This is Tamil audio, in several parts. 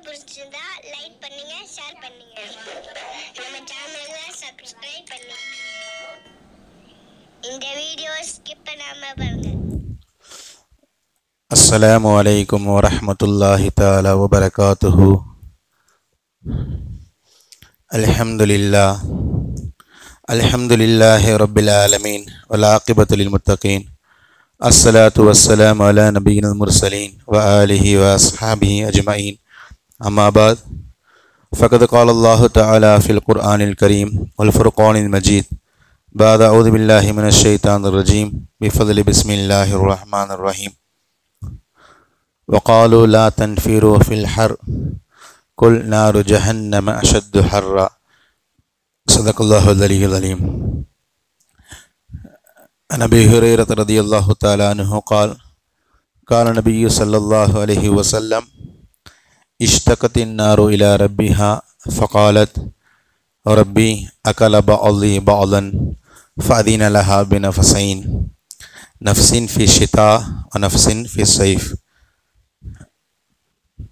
பிடிச்சிருந்தா லைக் பண்ணுங்க, ஷேர் பண்ணுங்க. நம்ம சேனலை சப்ஸ்கிரைப் பண்ணுங்க. இந்த வீடியோ ஸ்கிப் பண்ணாம பாருங்க. அஸ்ஸலாமு அலைக்கும் வரஹ்மத்துல்லாஹி தஆலா வபரகாத்துஹு. அல்ஹம்துலில்லாஹி ரப்பில் ஆலமீன் வல் ஆகிபத்து லில் முத்தகீன். அஸ்ஸலாத்து வஸ்ஸலாமு அலா நபியினில் முர்சலீன் வ ஆலிஹி வ அஸ்ஹாபிஹி அஜ்மஈன். அம்மா பாத். ஃபகத் கால அல்லாஹு தஆலா ஃபில் குர்ஆனில் கரீம் வல் ஃபுர்கானில் மஜீத். பாத அஊது பில்லாஹி மினஷ் ஷைத்தானிர் ரஜீம். பிஃபத்லி பிஸ்மில்லாஹிர் ரஹ்மானிர் ரஹீம். وقالوا لا تنفروا في الحر قل نار جهنم أشد حرا. صدق الله العلي العظيم. عن أبي هريرة رضي الله تعالى عنه قال قال النبي صلى الله عليه وسلم اشتكت النار إلى ربها فقالت ربي أكل بعضي بعضا فأذن لها بنفسين نفس في الشتاء ونفس في الصيف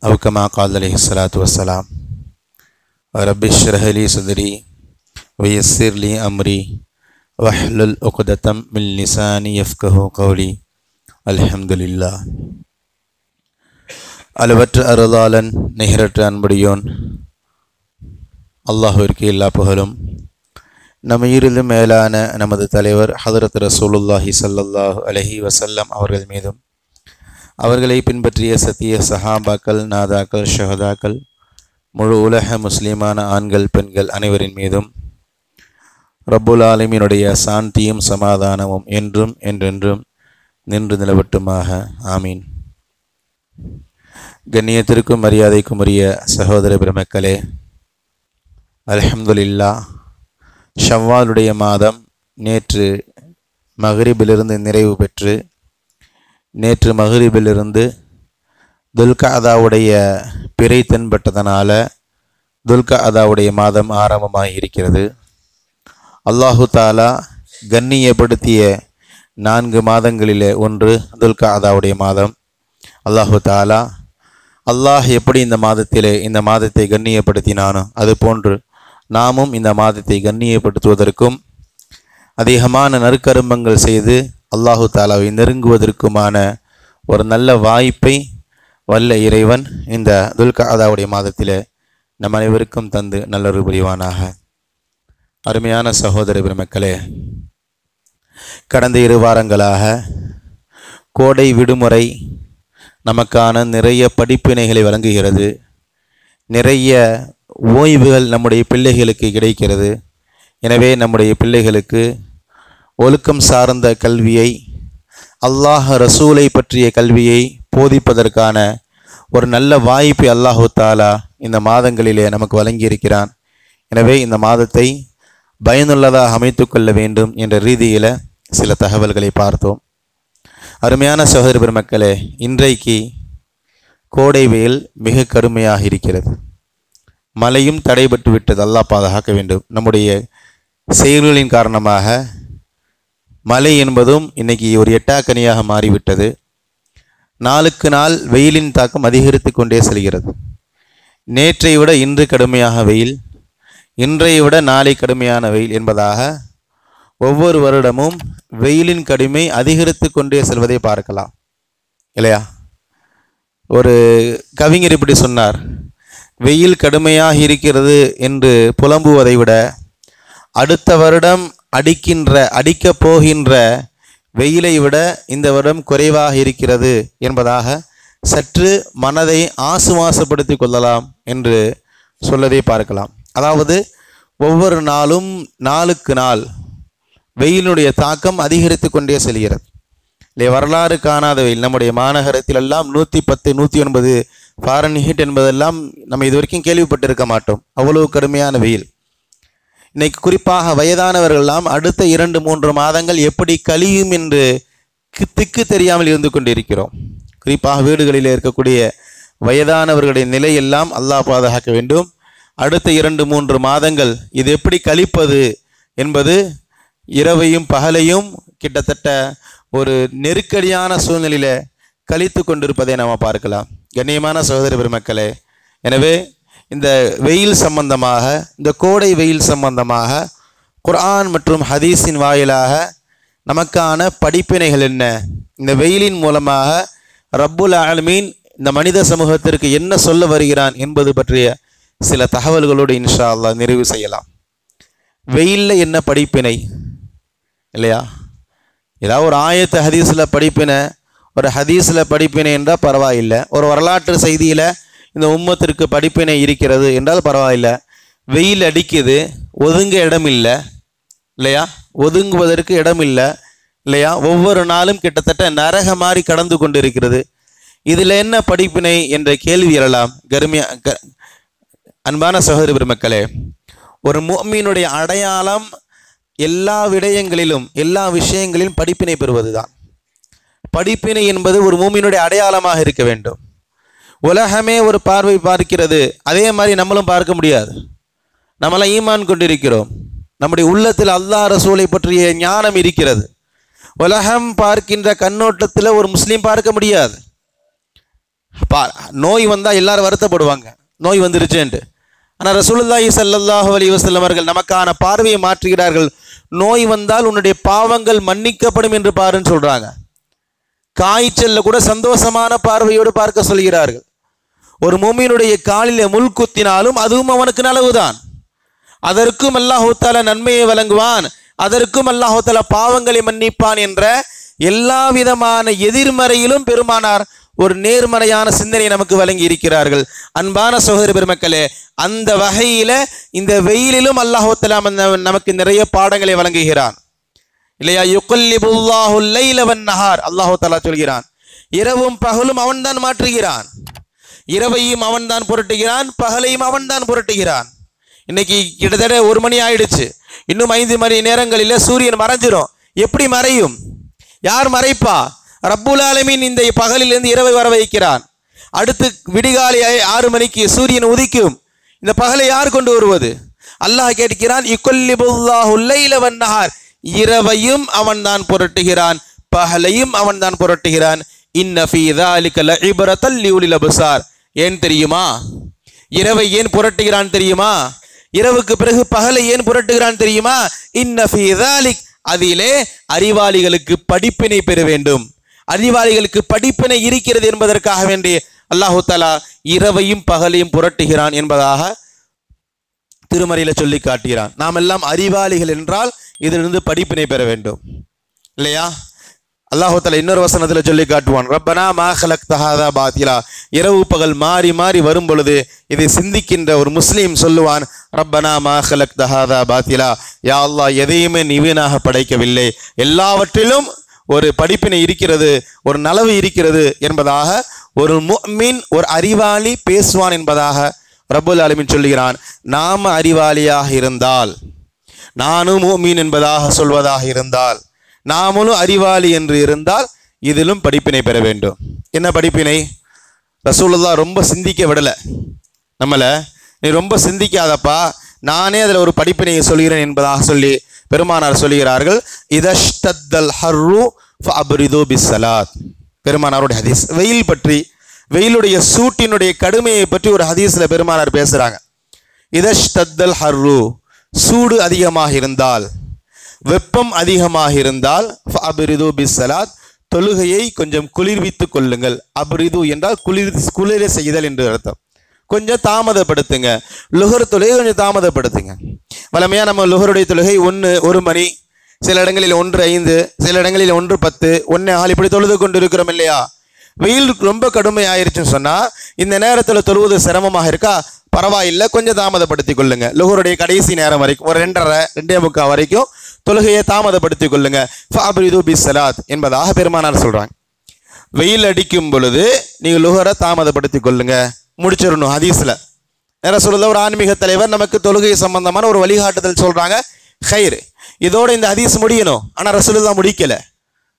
أو كما قال عليه الصلاة والسلام. رب اشرح لي صدري ويسر لي أمري واحلل عقدة من لساني يفقهوا قولي. الحمد لله. அளவற்ற அருளாளன் நிகரற்ற அன்புடையோன் அல்லாஹ்விற்கு எல்லா புகழும். நம்ம இருளும் மேலான நமது தலைவர் ஹதரத் ரசூலுல்லாஹி ஸல்லல்லாஹு அலைஹி வஸல்லம் அவர்கள் மீதும், அவர்களை பின்பற்றிய சத்திய சஹாபாக்கள், நாதாக்கள், ஷஹதாக்கள், முழு உலக முஸ்லிமான ஆண்கள் பெண்கள் அனைவரின் மீதும் ரப்புல் ஆலமீனுடைய சாந்தியும் சமாதானமும் என்றும் என்றென்றும் நின்று நிலவட்டுமாக. ஆமீன். கண்ணியத்திற்கும் மரியாதைக்கும் உரிய சகோதர பெருமக்களே, அல்ஹம்துலில்லாஹ், ஷவ்வாலுடைய மாதம் நேற்று மக்ரிபிலிருந்து நிறைவு பெற்று நேற்று மக்ரிபிலிருந்து துல்கஅதாவுடைய பிறை தென்பட்டதனால துல்கஅதாவுடைய மாதம் ஆரம்பமாக இருக்கிறது. அல்லாஹு தாலா கண்ணியப்படுத்திய 4 மாதங்களிலே ஒன்று துல்கஅதாவுடைய மாதம். அல்லாஹு தாலா அல்லாஹ் எப்படி இந்த மாதத்தை கண்ணியப்படுத்தினானோ அதுபோன்று நாமும் இந்த மாதத்தை கண்ணியப்படுத்துவதற்கும் அதிகமான நற்கருமங்கள் செய்து அல்லாஹு தாலாவை நெருங்குவதற்குமான ஒரு நல்ல வாய்ப்பை வல்ல இறைவன் இந்த துல்கஅதாவுடைய மாதத்தில் நம் அனைவருக்கும் தந்து நல்லொரு புரிவானாக. அருமையான சகோதர பெருமக்களே, கடந்த 2 வாரங்களாக கோடை விடுமுறை நமக்கான நிறைய படிப்பினைகளை வழங்குகிறது. நிறைய ஓய்வுகள் நம்முடைய பிள்ளைகளுக்கு கிடைக்கிறது. எனவே நம்முடைய பிள்ளைகளுக்கு ஒழுக்கம் சார்ந்த கல்வியை, அல்லாஹ் ரசூலை பற்றிய கல்வியை போதிப்பதற்கான ஒரு நல்ல வாய்ப்பை அல்லாஹு தாலா இந்த மாதங்களிலே நமக்கு வழங்கியிருக்கிறான். எனவே இந்த மாதத்தை பயனுள்ளதாக அமைத்து கொள்ள வேண்டும் என்ற ரீதியில் சில தகவல்களை பார்த்தோம். அருமையான சகோதர பெருமக்களே, இன்றைக்கு கோடை வெயில் மிக கடுமையாக இருக்கிறது. மழையும் தடைபட்டு விட்டது. அல்லாஹ் பாதுகாக்க வேண்டும். நம்முடைய செயல்களின் காரணமாக மழை என்பதும் இன்னைக்கு ஒரு எட்டாக்கனியாக மாறிவிட்டது. நாளுக்கு நாள் வெயிலின் தாக்கம் அதிகரித்து கொண்டே செல்கிறது. நேற்றை விட இன்று கடுமையாக வெயில், இன்றைய விட நாளை கடுமையான வெயில் என்பதாக ஒவ்வொரு வருடமும் வெயிலின் கடுமை அதிகரித்து கொண்டே செல்வதை பார்க்கலாம், இல்லையா? ஒரு கவிஞர் இப்படி சொன்னார், வெயில் கடுமையாக இருக்கிறது என்று புலம்புவதை விட அடுத்த வருடம் அடிக்கப் போகின்ற வெயிலை விட இந்த வருடம் குறைவாக இருக்கிறது என்பதாக சற்று மனதை ஆசுவாசப்படுத்தி கொள்ளலாம் என்று சொல்லதை பார்க்கலாம். அதாவது ஒவ்வொரு நாளும் நாளுக்கு நாள் வெயிலுடைய தாக்கம் அதிகரித்து கொண்டே செல்கிறது. இல்லை, வரலாறு காணாத வெயில். நம்முடைய மாநகரத்திலெல்லாம் 110, 109 ஃபாரன்ஹீட் என்பதெல்லாம் நம்ம இது வரைக்கும் கேள்விப்பட்டிருக்க மாட்டோம். அவ்வளவு கடுமையான வெயில். இன்னைக்கு குறிப்பாக வயதானவர்கள்லாம் அடுத்த 2-3 மாதங்கள் எப்படி கழியும் என்று திக்கு தெரியாமல் இருந்து கொண்டிருக்கிறோம். குறிப்பாக வீடுகளில் இருக்கக்கூடிய வயதானவர்களுடைய நிலையெல்லாம் அல்லாஹ் பாதுகாக்க வேண்டும். அடுத்த 2-3 மாதங்கள் இது எப்படி கழிப்பது என்பது இரவையும் பகலையும் கிட்டத்தட்ட ஒரு நெருக்கடியான சூழ்நிலையில் கழித்து கொண்டிருப்பதை நாம் பார்க்கலாம். கண்ணியமான சகோதர பெருமக்களே, எனவே இந்த வெயில் சம்பந்தமாக, இந்த கோடை வெயில் சம்பந்தமாக குர்ஆன் மற்றும் ஹதீஸின் வாயிலாக நமக்கான படிப்பினைகள் என்ன, இந்த வெயிலின் மூலமாக ரப்புல் ஆலமீன் இந்த மனித சமூகத்திற்கு என்ன சொல்ல வருகிறான் என்பது பற்றிய சில தகவல்களோடு இன்ஷா அல்லாஹ் நிறைவு செய்யலாம். வெயிலில் என்ன படிப்பினை இல்லையா? ஏதாவது ஒரு ஆயத்து ஹதீஸில் படிப்பினை, ஒரு ஹதீஸில் படிப்பினை என்றால் பரவாயில்லை, ஒரு வரலாற்று செய்தியில் இந்த உம்மத்திற்கு படிப்பினை இருக்கிறது என்றால் பரவாயில்லை. வெயில் அடிக்குது, ஒதுங்க இடம் இல்லை இல்லையா? ஒதுங்குவதற்கு இடம் இல்லை இல்லையா? ஒவ்வொரு நாளும் கிட்டத்தட்ட நரக மாதிரி கடந்து கொண்டு இருக்கிறது. இதில் என்ன படிப்பினை என்ற கேள்வி எழலாம். அன்பான சகோதர பெருமக்களே, ஒரு முஃமினுடைய அடையாளம் எல்லா விடயங்களிலும், எல்லா விஷயங்களிலும் படிப்பினை பெறுவதுதான். படிப்பினை என்பது ஒரு முஃமினுடைய அடையாளமாக இருக்க வேண்டும். உலகமே ஒரு பார்வை பார்க்கிறது, அதே மாதிரி நம்மளும் பார்க்க முடியாது. நம்மளாம் ஈமான் கொண்டிருக்கிறோம், நம்முடைய உள்ளத்தில் அல்லாஹ் ரசூலை பற்றிய ஞானம் இருக்கிறது. உலகம் பார்க்கின்ற கண்ணோட்டத்தில் ஒரு முஸ்லீம் பார்க்க முடியாது. நோய் வந்தால் எல்லாரும் வருத்தப்படுவாங்க, நோய் வந்துருச்சுன்ட்டு. ஆனால் ரசூலுல்லாஹி ஸல்லல்லாஹு அலைஹி வஸல்லம் அவர்கள் நமக்கான பார்வையை மாற்றுகிறார்கள். நோய் வந்தால் உன்னுடைய பாவங்கள் மன்னிக்கப்படும் என்று பாருன்னு சொல்றாங்க. காய்ச்சல்ல கூட சந்தோஷமான பார்வையோடு பார்க்க சொல்கிறார்கள். ஒரு முஃமினுடைய காலில் முள் குத்தினாலும் அதுவும் அவனுக்கு நலவுதான். அதற்கும் அல்லாஹ் தஆலா நன்மையை வழங்குவான், அதற்கும் அல்லாஹ் தஆலா பாவங்களை மன்னிப்பான் என்ற எல்லா விதமான எதிர்மறையிலும் பெருமானார் ஒரு நேர்மறையான சிந்தனை நமக்கு வழங்கி இருக்கிறார்கள். அன்பான சகோதர பெருமக்களே, அந்த வகையில இந்த வெயிலிலும் அல்லாஹ் தஆலா நமக்கு நிறைய பாடங்களை வழங்குகிறான் இல்லையா? யுகல்லிபுல்லாஹுல் லைல வன் நஹார், அல்லாஹ் தஆலா சொல்கிறான், இரவும் பகலும் அவன்தான் மாற்றுகிறான். இரவையும் அவன்தான் புரட்டுகிறான், பகலையும் அவன்தான் புரட்டுகிறான். இன்னைக்கு கிட்டத்தட்ட 1 மணி ஆயிடுச்சு, இன்னும் 5 மணி நேரங்களில் சூரியன் மறைஞ்சிரும். எப்படி மறையும்? யார் மறைப்பா? ரப்புல் ஆலமீன் இந்த பகலிலிருந்து இரவை வர வைக்கிறான். அடுத்து விடிகாலை 6 மணிக்கு சூரியன் உதிக்கும். இந்த பகலை யார் கொண்டு வருவது? அல்லாஹ் கேட்கிறான், யுகல்லிபுல்லாஹுல் லைல வன் நஹார், இரவையும் அவன்தான் புரட்டுகிறான், பகலையும் அவன்தான் புரட்டுகிறான். இன்ன ஃபீ ஸாலிக லஇப்ரத்தல் லிஉலில் அப்ஸார். ஏன் தெரியுமா? இரவை ஏன் புரட்டுகிறான் தெரியுமா? இரவுக்கு பிறகு பகலை ஏன் புரட்டுகிறான் தெரியுமா? இன்ன ஃபீ ஸாலிக், அதிலே அறிவாளிகளுக்கு படிப்பினை பெற வேண்டும், அறிவாளிகளுக்கு படிப்பினை இருக்கிறது என்பதற்காக வேண்டி அல்லாஹ் தஆலா இரவையும் பகலையும் புரட்டுகிறான் என்பதாக திருமறையில சொல்லி காட்டுகிறான். நாம் எல்லாம் அறிவாளிகள் என்றால் இதிலிருந்து படிப்பினை பெற வேண்டும் இல்லையா? அல்லாஹ் தஆலா இன்னொரு வசனத்தில் சொல்லி காட்டுவான், ரப்பனா மா ஹலக்த ஹாதா பாத்திலா. இரவு பகல் மாறி மாறி வரும் பொழுது இதை சிந்திக்கின்ற ஒரு முஸ்லீம் சொல்லுவான், ரப்பனா மா ஹலக்த ஹாதா பாத்திலா, யா அல்லாஹ் எதையுமே நீ வீணாக படைக்கவில்லை, எல்லாவற்றிலும் ஒரு படிப்பினை இருக்கிறது, ஒரு நலவு இருக்கிறது என்பதாக ஒரு முஃமின், ஒரு அறிவாளி பேசுவான் என்பதாக ரப்புல் ஆலமீன் சொல்லுகிறான். நாம அறிவாளியாக இருந்தால், நானும் முஃமின் என்பதாக சொல்வதாக இருந்தால், நாமளும் அறிவாளி என்று இருந்தால் இதிலும் படிப்பினை பெற வேண்டும். என்ன படிப்பினை? ரசூலுல்லாஹ் ரொம்ப சிந்திக்க விடலை நம்மளை. நீ ரொம்ப சிந்திக்காதப்பா, நானே அதில் ஒரு படிப்பினையை சொல்கிறேன் என்பதாக சொல்லி பெருமானார் சொல்கிறார்கள், இதஷ்தத்தல் ஹர்ரு ஃபஅப்ரிது பிஸ்ஸலாத். பெருமானாருடைய ஹதீஸ் வெயில் பற்றி, வெயிலுடைய சூட்டினுடைய கடுமையை பற்றி ஒரு ஹதீஸில் பெருமானார் பேசுகிறாங்க. இதஷ்தத்தல் ஹர்ரு, சூடு அதிகமாக இருந்தால், வெப்பம் அதிகமாக இருந்தால், ஃபஅப்ரிது பிஸ்ஸலாத், தொழுகையை கொஞ்சம் குளிர்வித்து கொள்ளுங்கள். அப்ரிது என்றால் குளிர செய்தல் என்று அர்த்தம். கொஞ்சம் தாமதப்படுத்துங்க. லுஹர் தொழுகை கொஞ்சம் தாமதப்படுத்துங்க. வழமையாக நம்ம லுஹருடைய தொழுகை 1 மணி, சில இடங்களில் 1:05, சில இடங்களில் 1:10, 1:15 இப்படி தொழுது கொண்டு இருக்கிறோம் இல்லையா? வெயில் ரொம்ப கடுமை ஆயிடுச்சுன்னு சொன்னால் இந்த நேரத்தில் தொழுவது சிரமமாக இருக்கா? பரவாயில்லை, கொஞ்சம் தாமதப்படுத்தி கொள்ளுங்க. லுஹருடைய கடைசி நேரம் வரைக்கும், ஒரு 2:30, 2:45 வரைக்கும் தொழுகையை தாமதப்படுத்தி கொள்ளுங்க. ஃபஅப்ரிது பிஸ்ஸலாத் என்பதாக பெருமானார் சொல்றாங்க. வெயில் அடிக்கும் பொழுது நீங்கள் லுஹரை தாமதப்படுத்தி கொள்ளுங்க, முடிச்சிடணும். ஹதீஸ்ல நேர சொல்லுத ஒரு ஆன்மீக தலைவர் நமக்கு தொழுகை சம்பந்தமான ஒரு வழிகாட்டுதல் சொல்றாங்க. ஹைர், இதோட இந்த ஹதீஸ் முடியணும். ஆனா ரசூலுல்லாஹ் முடிக்கல,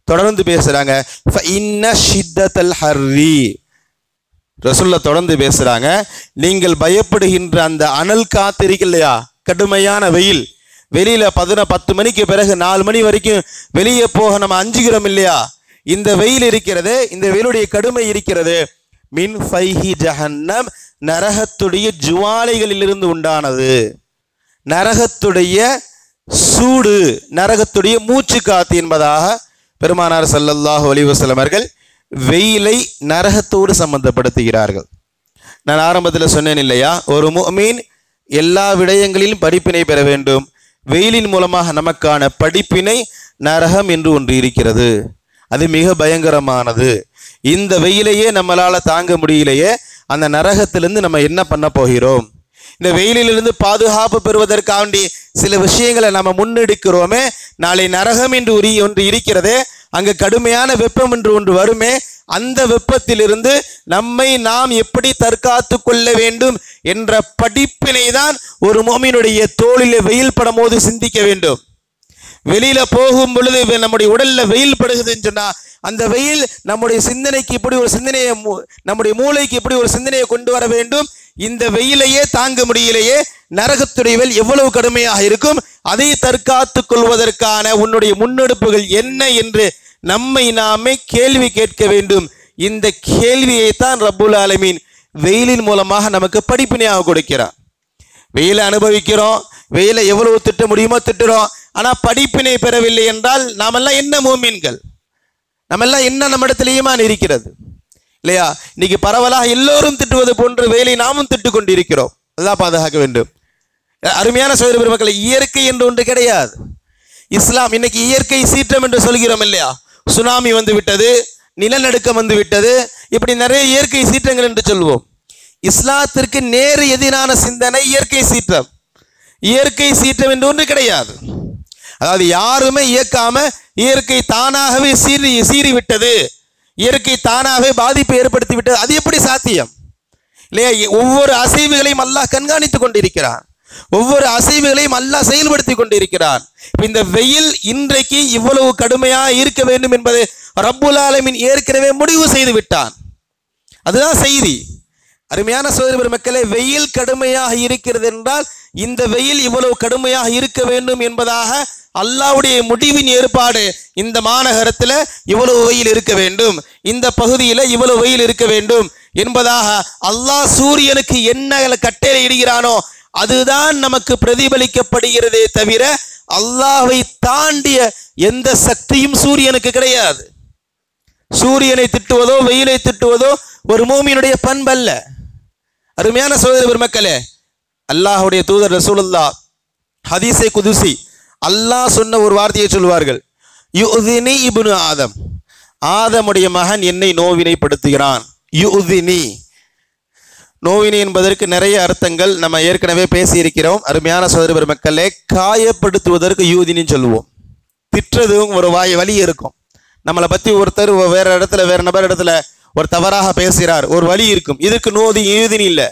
தொடர்ந்து பேசுறாங்க. ஃபஇன்ன ஷித்தத்தல் ஹர்ரி, ரசூலுல்லாஹ் தொடர்ந்து பேசுறாங்க, நீங்கள் பயப்படுகின்ற அந்த அனல் காத்து இருக்கு இல்லையா, கடுமையான வெயில், வெளியில 10 மணிக்கு பிறகு 4 மணி வரைக்கும் வெளியே போக நம்ம அஞ்சுகிறோம் இல்லையா? இந்த வெயில் இருக்கிறது, இந்த வெயிலுடைய கடுமை இருக்கிறது. மின் ஃபைஹி ஜஹன்னம் நரகத்துடைய ஜுவாலைகளிலிருந்து உண்டானது. நரகத்துடைய சூடு, நரகத்துடைய மூச்சு காத்து என்பதாக பெருமானார் ஸல்லல்லாஹு அலைஹி வஸல்லம் அவர்கள் வெயிலை நரகத்தோடு சம்பந்தப்படுத்துகிறார்கள். நான் ஆரம்பத்தில் சொன்னேன் இல்லையா, ஒரு முஃமின் எல்லா விடயங்களிலும் படிப்பினை பெற வேண்டும். வெயிலின் மூலமாக நமக்கான படிப்பினை நரகம் என்று ஒன்று இருக்கிறது. அது மிக பயங்கரமானது. இந்த வெயிலையே நம்மளால் தாங்க முடியலையே, அந்த நரகத்திலிருந்து நம்ம என்ன பண்ண போகிறோம்? இந்த வெயிலிலிருந்து பாதுகாப்பு பெறுவதற்காண்டி சில விஷயங்களை நம்ம முன்னெடுக்கிறோமே, நாளை நரகம் என்று ஒன்று இருக்கிறதே, அங்கு கடுமையான வெப்பம் என்று ஒன்று வருமே, அந்த வெப்பத்திலிருந்து நம்மை நாம் எப்படி தற்காத்து கொள்ள வேண்டும் என்ற படிப்பினை தான் ஒரு முஃமினுடைய தோளிலே வெயில் படும் போது சிந்திக்க வேண்டும். வெளியில போகும் பொழுது நம்முடைய உடல்ல வெயில் படுகுதுன்னு சொன்னா, அந்த வெயில் நம்முடைய சிந்தனைக்கு இப்படி ஒரு சிந்தனையை, நம்முடைய மூளைக்கு இப்படி ஒரு சிந்தனையை கொண்டு வர வேண்டும். இந்த வெயிலையே தாங்க முடியலையே, நரகத்துடைய வெயில் எவ்வளவு கடுமையாக இருக்கும், அதை தற்காத்து கொள்வதற்கான உன்னுடைய முன்னெடுப்புகள் என்ன என்று நம்மை நாமே கேள்வி கேட்க வேண்டும். இந்த கேள்வியை தான் ரப்புல் ஆலமீன் வெயிலின் மூலமாக நமக்கு படிப்பினையாக கொடுக்கிறான். வெயிலை அனுபவிக்கிறோம், வெயிலை எவ்வளவு திட்ட முடியுமோ திட்டுறோம். ஆனால் படிப்பினை பெறவில்லை என்றால் நாமெல்லாம் என்ன மூமின்கள்? நம்மெல்லாம் என்ன நம்மிடத்தில் ஈமான் இருக்கிறது இல்லையா? இன்னைக்கு பரவலாக எல்லோரும் திட்டுவது போன்று வெயிலை நாமும் திட்டு கொண்டு இருக்கிறோம். அதான் பாதுகாக்க வேண்டும். அருமையான சகோதர பெருமக்களை, இயற்கை என்று ஒன்று கிடையாது. இஸ்லாம் இன்னைக்கு இயற்கை சீற்றம் என்று சொல்கிறோம் இல்லையா? சுனாமி வந்து விட்டது, நிலநடுக்கம் வந்து விட்டது, இப்படி நிறைய இயற்கை சீற்றங்கள் என்று சொல்வோம். இஸ்லாத்திற்கு நேர் எதிரான சிந்தனை இயற்கை சீற்றம். இயற்கை சீற்றம் என்று ஒன்று கிடையாது. அதாவது யாருமே இயக்காம இயற்கை தானாகவே சீறி விட்டது, இயற்கை தானாகவே பாதிப்பை ஏற்படுத்தி விட்டது, அது எப்படி சாத்தியம் இல்லையா? ஒவ்வொரு அசைவுகளையும் அல்லாஹ் கண்காணித்துக் கொண்டிருக்கிறான், ஒவ்வொரு அசைவுகளையும் அல்லாஹ் செயல்படுத்தி கொண்டிருக்கிறான். இந்த வெயில் இன்றைக்கு இவ்வளவு கடுமையாக இருக்க வேண்டும் என்பது ரப்புல் ஆலமீன் ஏற்கனவே முடிவு செய்து விட்டான். அதுதான் செய்தி. அருமையான சகோதர பெருமக்களே, வெயில் கடுமையாக இருக்கிறது என்றால் இந்த வெயில் இவ்வளவு கடுமையாக இருக்க வேண்டும் என்பதாக அல்லாஹ்வுடைய முடிவின் ஏற்பாடு. இந்த மாநகரத்தில் இவ்வளவு வெயில் இருக்க வேண்டும், இந்த பகுதியில் இவ்வளவு வெயில் இருக்க வேண்டும் என்பதாக அல்லாஹ் சூரியனுக்கு என்ன கட்டளை இடுகிறானோ அதுதான் நமக்கு பிரதிபலிக்கப்படுகிறதே தவிர அல்லாஹ்வை தாண்டிய எந்த சக்தியும் சூரியனுக்கு கிடையாது. சூரியனை திட்டுவதோ வெயிலை திட்டுவதோ ஒரு மூமினுடைய பண்பல்ல. அருமையான சகோதர பெருமக்களே, அல்லாஹ்வுடைய தூதர் ரசூலுல்லாஹ் ஹதீஸே குதுசி அல்லாஹ் சொன்ன ஒரு வார்த்தையை சொல்வார்கள், யுதினி இப்னு ஆதம், ஆதமுடைய மகன் என்னை நோவினைப்படுத்துகிறான். யுதினி, நோவினை என்பதற்கு நிறைய அர்த்தங்கள் நம்ம ஏற்கனவே பேசியிருக்கிறோம். அருமையான சகோதர பெருமக்களே, காயப்படுத்துவதற்கு யூதினின்னு சொல்லுவோம். திட்டுறதும் ஒரு வழி இருக்கும். நம்மளை பற்றி ஒருத்தர் வேற இடத்துல வேற நபர் இடத்துல ஒரு தவறாக பேசுகிறார், ஒரு வழி இருக்கும். இதுக்கு யூதினி இல்லை.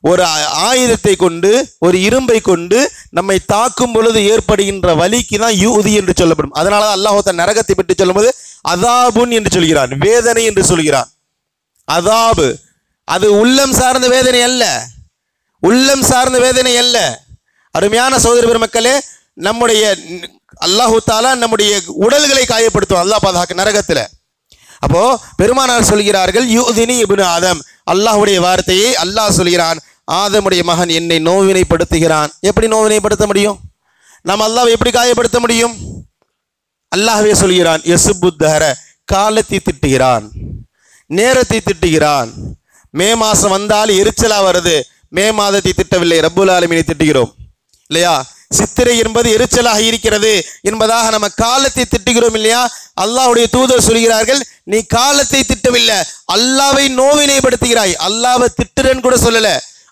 ஒரு ஆயுதத்தை கொண்டு, ஒரு இரும்பை கொண்டு நம்மை தாக்கும் பொழுது ஏற்படுகின்ற வலிக்கு தான் யூதி என்று சொல்லப்படும். அதனால தான் அல்லாஹ் தன் நரகத்தை பற்றி சொல்லும்போது அதாபுன் என்று சொல்கிறான், வேதனை என்று சொல்கிறான். அதாபு அது உள்ளம் சார்ந்த வேதனை அல்ல, உள்ளம் சார்ந்த வேதனை அல்ல. அருமையான சகோதர பெருமக்களே, நம்முடைய அல்லாஹு தாலா நம்முடைய உடல்களை காயப்படுத்துவோம் அல்லாஹ் பாதுகாக்க நரகத்தில். அப்போ பெருமானார் சொல்கிறார்கள், யூதினி இப்னு ஆதம், அல்லாஹ்வுடைய வார்த்தையை அல்லாஹ் சொல்கிறான், ஆதமுடைய மகன் என்னை நோவினைப்படுத்துகிறான். எப்படி நோவினைப்படுத்த முடியும்? நாம் அல்லாஹ்வை எப்படி காயப்படுத்த முடியும்? அல்லாஹ்வே சொல்கிறான், யசுபுத்தஹர, காலத்தை திட்டுகிறான், நேரத்தை திட்டுகிறான். மே மாதம் வந்தால் எரிச்சலா வருது, மே மாதத்தை திட்டவில்லை, ரப்புல் ஆலமீனை திட்டுகிறோம் இல்லையா? சித்திரை என்பது எரிச்சலாக இருக்கிறது என்பதாக நம்ம காலத்தை திட்டுகிறோம் இல்லையா? அல்லாஹ்வுடைய தூதர் சொல்கிறார்கள், நீ காலத்தை திட்டவில்லை, அல்லாஹ்வை நோவினைப்படுத்துகிறாய். அல்லாஹ்வை திட்டுறன்னு கூட சொல்லல,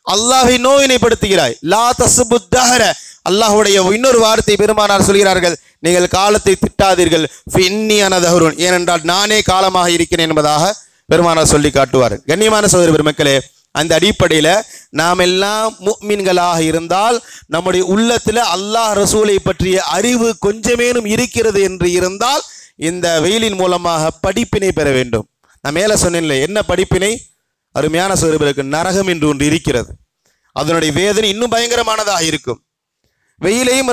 அல்லாஹ்வை நோவினைப்படுத்துகிறாய். லா தஸ்புத்தஹர, அல்லாஹ்வுடைய இன்னொரு வார்த்தை பெருமானார் சொல்கிறார்கள், நீங்கள் காலத்தை திட்டாதீர்கள், ஃபின்னி அனதஹருன், ஏனென்றால் நானே காலமாக இருக்கிறேன் என்பதாக பெருமானார் சொல்லி காட்டுவார். கண்ணியமான சகோதர பெருமக்களே, அந்த அடிப்படையில் நாம் எல்லாம் முஃமின்களாக இருந்தால் நம்முடைய உள்ளத்தில் அல்லாஹ் ரசூலை பற்றிய அறிவு கொஞ்சமேனும் இருக்கிறது என்று இருந்தால் இந்த வெயிலின் மூலமாக படிப்பினை பெற வேண்டும். நான் மேலே சொன்னேன்ல, என்ன படிப்பினை? அருமையான சகோதரர்களுக்கு, நரகம் என்று ஒன்று இருக்கிறது, அதனுடைய வேதனை இன்னும் பயங்கரமானதாக இருக்கும். வெயிலையும்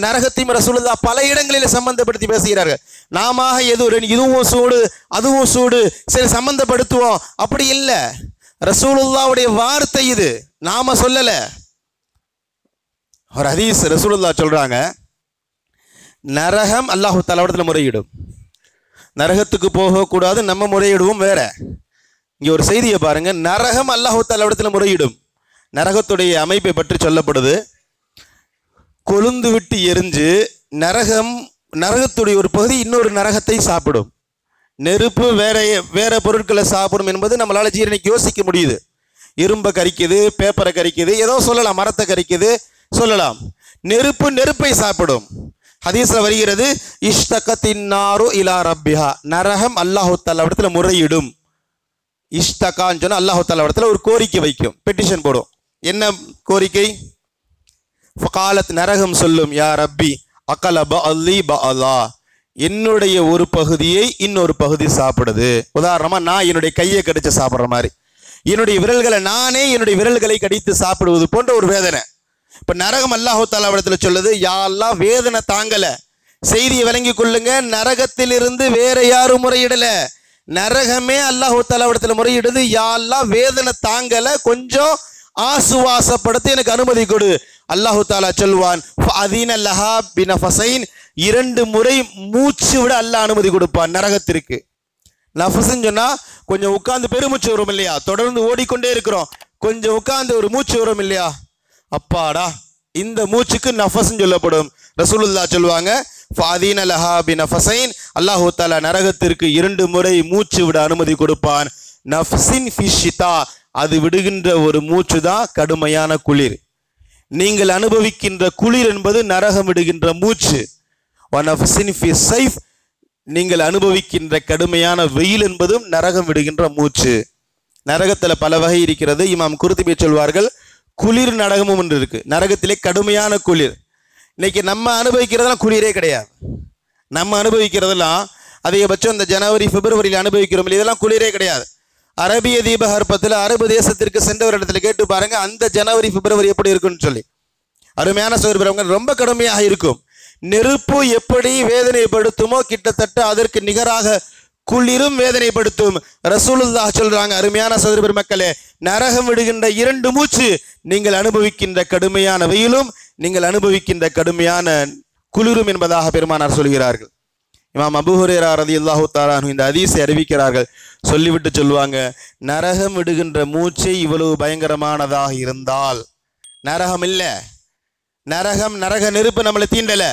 நரகத்தையும் ரசூலுல்லாஹ் பல இடங்களில் சம்பந்தப்படுத்தி பேசுகிறார்கள். நாம இதுவும் சூடு அதுவும் சூடு சரி சம்பந்தப்படுத்துவோம், அப்படி இல்லை. ரசூலுல்லாவுடைய வார்த்தை இது, நாம சொல்லல. ஒரு ஹதீஸ் ரசூலுல்லாஹ் சொல்றாங்க, நரகம் அல்லாஹ் தஆலாவிடத்தில் முறையிடும். நரகத்துக்கு போகக்கூடாது, நம்ம முறையிடுவோம் வேற. இங்க ஒரு செய்தியை பாருங்க, நரகம் அல்லாஹ் தஆலாவிடத்தில் முறையிடும். நரகத்துடைய அமைப்பை பற்றி சொல்லப்படுது. கொழுந்து விட்டு எரிஞ்சு நரகத்துடைய ஒரு பகுதி இன்னொரு நரகத்தை சாப்பிடும். நெருப்பு வேற பொருட்களை சாப்பிடும் என்பது நம்மளால ஜீரணிக்க யோசிக்க முடியுது. இரும்பை கரிக்குது, பேப்பரை கரிக்குது, ஏதோ சொல்லலாம், மரத்தை கரிக்குது சொல்லலாம். நெருப்பை சாப்பிடும். ஹதீஸ்ல வருகிறது, இஷ்தகத்தின் நாரு இலா ரப்பிஹா, நரகம் அல்லாஹு தஆலாவிடத்துல முறையிடும். இஷ்தகான்னு சொன்னா அல்லாஹு தஆலாவிடத்துல ஒரு கோரிக்கை வைக்கும், பெட்டிஷன் போடும். என்ன கோரிக்கை? ஃபகாலத், நரகம் சொல்லும், யா ரப்பி அகல பஅலி பஅலா, என்னுடைய ஒரு பகுதியை இன்னொரு பகுதி சாப்பிடுது. உதாரணமா நான் என்னுடைய கையை கடிச்சு சாப்பிட்ற மாதிரி, என்னுடைய விரல்களை நானே என்னுடைய விரல்களை கடித்து சாப்பிடுவது போன்ற ஒரு வேதனை. இப்ப நரகம் அல்லாஹு தஆலாவிடத்துல சொல்லுது, யா அல்லாஹ் வேதனை தாங்கல. செய்தியை விளங்கி கொள்ளுங்க, நரகத்திலிருந்து வேற யாரும் முறையிடல, நரகமே அல்லாஹு தஆலாவிடத்துல முறையிடுது. யா அல்லாஹ் வேதனை தாங்கல, கொஞ்சம் ஆசுவாசப்படுத்தி எனக்கு அனுமதி கொடு. அல்லாஹு தஆலா சொல்வான், ஃபஅதீன லஹா பினஃபஸைன், 2 முறை மூச்சு விட அல்லாஹ் அனுமதி கொடுப்பான் நரகத்திற்கு. நஃபஸ்ன்னு சொன்னா கொஞ்சம் உட்கார்ந்து பெருமூச்சு வரும் இல்லையா, தொடர்ந்து ஓடிக்கொண்டே இருக்கிறோம், கொஞ்சம் உட்கார்ந்து ஒரு மூச்சு வரும் இல்லையா, அப்பாடா, இந்த மூச்சுக்கு நஃபஸ்ன்னு சொல்லப்படும். ரசூலுல்லாஹ் சொல்வாங்க, ஃபஅதீன லஹா பினஃபஸைன், அல்லாஹு தஆலா நரகத்திற்கு 2 முறை மூச்சு விட அனுமதி கொடுப்பான். நஃப்ஸின் ஃபிஷ்ஷிதா, அது விடுகின்ற ஒரு மூச்சு தான் கடுமையான குளிர். நீங்கள் அனுபவிக்கின்ற குளிர் என்பது நரகம் விடுகின்ற மூச்சு. வனஃப்ஸின் ஃபி ஸைஃப், நீங்கள் அனுபவிக்கின்ற கடுமையான வெயில் என்பதும் நரகம் விடுகின்ற மூச்சு. நரகத்துல பல வகை இருக்கிறது. இமாம் குர்துபி சொல்வார்கள், குளிர் நரகமும் ஒன்று இருக்கு. நரகத்திலே கடுமையான குளிர். இன்னைக்கு நம்ம அனுபவிக்கிறதெல்லாம் குளிரே கிடையாது. நம்ம அனுபவிக்கிறதெல்லாம் அதிகபட்சம் இந்த ஜனவரி பிப்ரவரியில் அனுபவிக்கிறோம், இதெல்லாம் குளிரே கிடையாது. அரபிய தீபகற்பத்தில் அரபு தேசத்திற்கு சென்றவர் இடத்துல கேட்டு பாருங்க, அந்த ஜனவரி பிப்ரவரி எப்படி இருக்குன்னு சொல்லி. அருமையான சகோதரர்கள், ரொம்ப கடுமையாக இருக்கும். நெருப்பு எப்படி வேதனைப்படுத்துமோ கிட்டத்தட்ட அதற்கு நிகராக குளிரும் வேதனைப்படுத்தும். ரசூலுல்லாஹ் சொல்றாங்க, அருமையான சகோதர பெருமக்களே, நரகம் விடுகின்ற 2 மூச்சு நீங்கள் அனுபவிக்கின்ற கடுமையான வெயிலும் நீங்கள் அனுபவிக்கின்ற கடுமையான குளிரும் என்பதாக பெருமானார் சொல்கிறார்கள். இமாம் அபூ ஹுரைரா ரலியல்லாஹு தஆலா அன்ஹு இந்த ஹதீஸை அறிவிக்கிறார்கள். சொல்லிவிட்டு சொல்லுவாங்க, நரகம் விடுகின்ற மூச்சை இவ்வளவு பயங்கரமானதாக இருந்தால், நரகம் இல்ல, நரக நெருப்பு நம்மளை தீண்டல,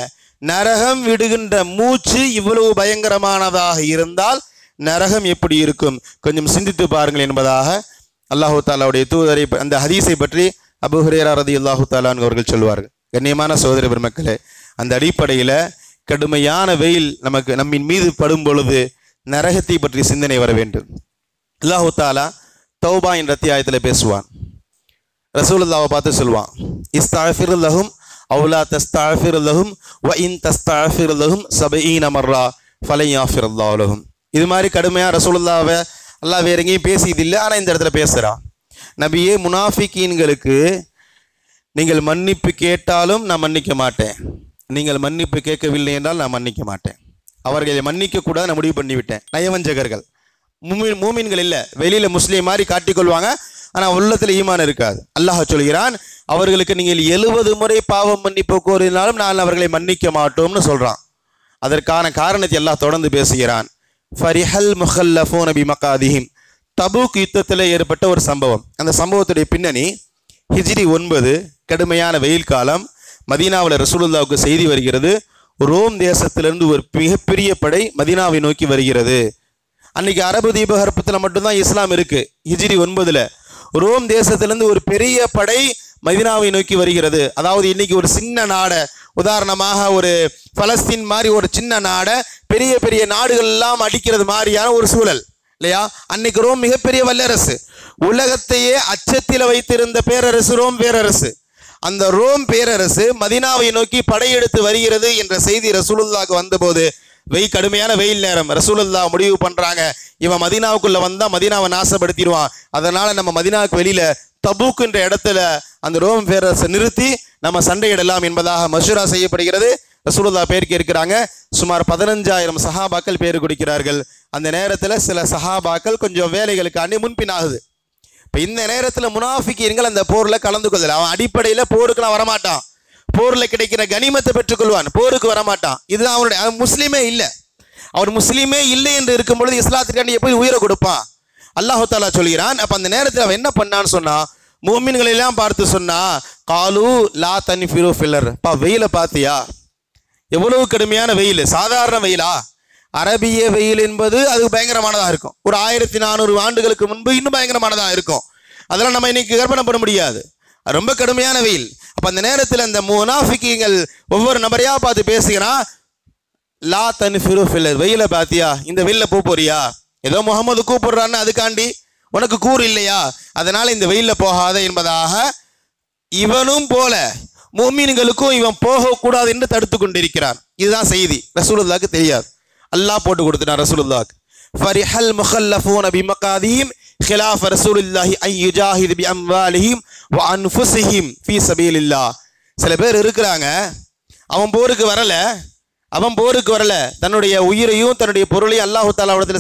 நரகம் விடுகின்ற மூச்சு இவ்வளவு பயங்கரமானதாக இருந்தால் நரகம் எப்படி இருக்கும், கொஞ்சம் சிந்தித்து பாருங்கள் என்பதாக அல்லாஹு தஆலாவுடைய தூதரை அந்த ஹதீஸை பற்றி அபூ ஹுரைரா ரலியல்லாஹு தஆலா அன்ஹு அவர்கள் சொல்வார்கள். கண்ணியமான சகோதர பெருமக்களே, அந்த அடிப்படையில் கடுமையான வெயில் நம்மின் மீது படும் பொழுது நரகத்தை பற்றி சிந்தனை வர வேண்டும். அல்லாஹு தஆலா தௌபா என்ற அத்தியாயத்தில் பேசுவான். ரசூலுல்லாஹ்வை பார்த்து சொல்வான், இஸ்தஃபிர் லஹும் அவ் லா தஸ்தஃபிர் லஹும் வ இன் தஸ்தஃபிர் லஹும் 70 மர்ரா ஃபலன் யாஃபிரல்லாஹு லஹும். இது மாதிரி கடுமையாக ரசூலுல்லாஹ்வை அல்லாஹ் வேற எங்கேயும் பேசியது இல்லை, ஆனால் இந்த இடத்துல பேசுகிறான். நபியே, முனாஃபிகீன்களுக்கு நீங்கள் மன்னிப்பு கேட்டாலும் நான் மன்னிக்க மாட்டேன், நீங்கள் மன்னிப்பு கேட்கவில்லை என்றால் நான் மன்னிக்க மாட்டேன். அவர்களை மன்னிக்க கூடாது நான் முடிவு பண்ணிவிட்டேன். நயவஞ்சகர்கள், மூமின்கள் இல்லை, வெளியில முஸ்லீம் மாதிரி காட்டிக்கொள்வாங்க, ஆனால் உள்ளத்தில் ஈமான் இருக்காது. அல்லாஹ் சொல்கிறான், அவர்களுக்கு நீங்கள் 70 முறை பாவம் மன்னிப்பு கோரினாலும் நான் அவர்களை மன்னிக்க மாட்டோம்னு சொல்றான். அதற்கான காரணத்தை அல்லாஹ் தொடர்ந்து பேசுகிறான். ஃபரிஹல் முஹல்லஃபூன பிமகாதிஹிம், தபூக் யுத்தத்தில் ஏற்பட்ட ஒரு சம்பவம். அந்த சம்பவத்துடைய பின்னணி ஹிஜ்ரி 9, கடுமையான வெயில் காலம். மதீனாவில் ரசூலுல்லாவுக்கு செய்தி வருகிறது, ரோம் தேசத்திலிருந்து ஒரு மிகப்பெரிய படை மதீனாவை நோக்கி வருகிறது. அன்னைக்கு அரபு தீபகற்பத்தில் மட்டும்தான் இஸ்லாம் இருக்கு. ஹிஜ்ரி 9 ரோம் தேசத்திலிருந்து ஒரு பெரிய படை மதீனாவை நோக்கி வருகிறது. அதாவது இன்னைக்கு ஒரு சின்ன நாடை, உதாரணமாக ஒரு பலஸ்தீன் மாதிரி ஒரு சின்ன நாடை பெரிய பெரிய நாடுகள் எல்லாம் அடிக்கிறது மாதிரியான ஒரு சூழல் இல்லையா. அன்னைக்கு ரோம் மிகப்பெரிய வல்லரசு, உலகத்தையே அச்சத்தில் வைத்திருந்த பேரரசு ரோம் பேரரசு. அந்த ரோம் பேரரசு மதீனாவை நோக்கி படையெடுத்து வருகிறது என்ற செய்தி ரசூலுல்லாஹ்க்கு வந்தபோது, கடுமையான வெயில் நேரம், ரசூலுல்லாஹ் முடிவு பண்றாங்க, இவன் மதீனாவுக்குள்ள வந்தா மதீனாவை நாசப்படுத்திடுவான், அதனால நம்ம மதீனாவுக்கு வெளியில தபூக் என்ற இடத்துல அந்த ரோம் பேரரசை நிறுத்தி நம்ம சண்டையிடலாம் என்பதாக மஷூரா செய்யப்படுகிறது. ரசூலுல்லாஹ் பேர் கேட்கிறாங்க. சுமார் 15,000 சஹாபாக்கள் பேர் கொடுக்கிறார்கள். அந்த நேரத்தில் சில சஹாபாக்கள் கொஞ்சம் வேலைகளுக்காண்டி முன்பின் ஆகுது. இப்போ இந்த நேரத்தில் முனாஃபிகீன்கள் அந்த போரில் கலந்து கொள்ளல. அவன் அடிப்படையில் போருக்குலாம் வரமாட்டான், போரில் கிடைக்கிற கனிமத்தை பெற்றுக்கொள்வான், போருக்கு வரமாட்டான். இதுதான் அவனுடைய, அவன் முஸ்லீமே இல்லை. அவர் முஸ்லீமே இல்லை என்று இருக்கும் பொழுது இஸ்லாத்திற்காண்டி எப்படி உயிரை கொடுப்பான்? அல்லாஹ் தஆலா சொல்கிறான். அப்போ அந்த நேரத்தில் அவன் என்ன பண்ணான்னு சொன்னா, முஃமின்களை எல்லாம் பார்த்து சொன்னா, காலு லா தன்ஃபிரு ஃபில்லர். பா வெயிலை பார்த்தியா, எவ்வளவு கடுமையான வெயில், சாதாரண வெயிலா? அரபிய வெயில் என்பது அது பயங்கரமானதாக இருக்கும். ஒரு 1400 ஆண்டுகளுக்கு முன்பு இன்னும் பயங்கரமானதாக இருக்கும். அதெல்லாம் நம்ம இன்னைக்கு கற்பனை பண்ண முடியாது. ரொம்ப கடுமையான வெயில். அப்போ அந்த நேரத்தில் அந்த முனாஃபிகீன்கள் ஒவ்வொரு நபரையா பார்த்து பேசுகிறான், லா தன்ஃபிரு ஃபில்லர். வெயிலை பார்த்தியா, இந்த வெயிலில் போறியா? ஏதோ முகமது கூப்பிடுறான்னு அதுக்காண்டி உனக்கு கூறு இல்லையா? அதனால இந்த வெயிலில் போகாத என்பதாக இவனும் போல முஃமின்களுக்கும் இவன் போகக்கூடாது என்று தடுத்து கொண்டிருக்கிறான். இதுதான் செய்தி. ரசூலுல்லாஹ்க்கு தெரியாது, அல்லாஹ் போட்டு கொடுத்துட்டான் ரசூலுல்லாஹ்க்கு. ஃபரிஹல் முகல்லஃபூன பிமகாதீம் خلاف رسول الله أن يجاهد بأموالهم وأنفسهم في سبيل الله. சில பேர் இருக்கிறாங்க, அவன் போருக்கு வரல, தன்னுடைய உயிரையும் தன்னுடைய பொருளையும் அல்லாஹ் தஆலா இடத்துல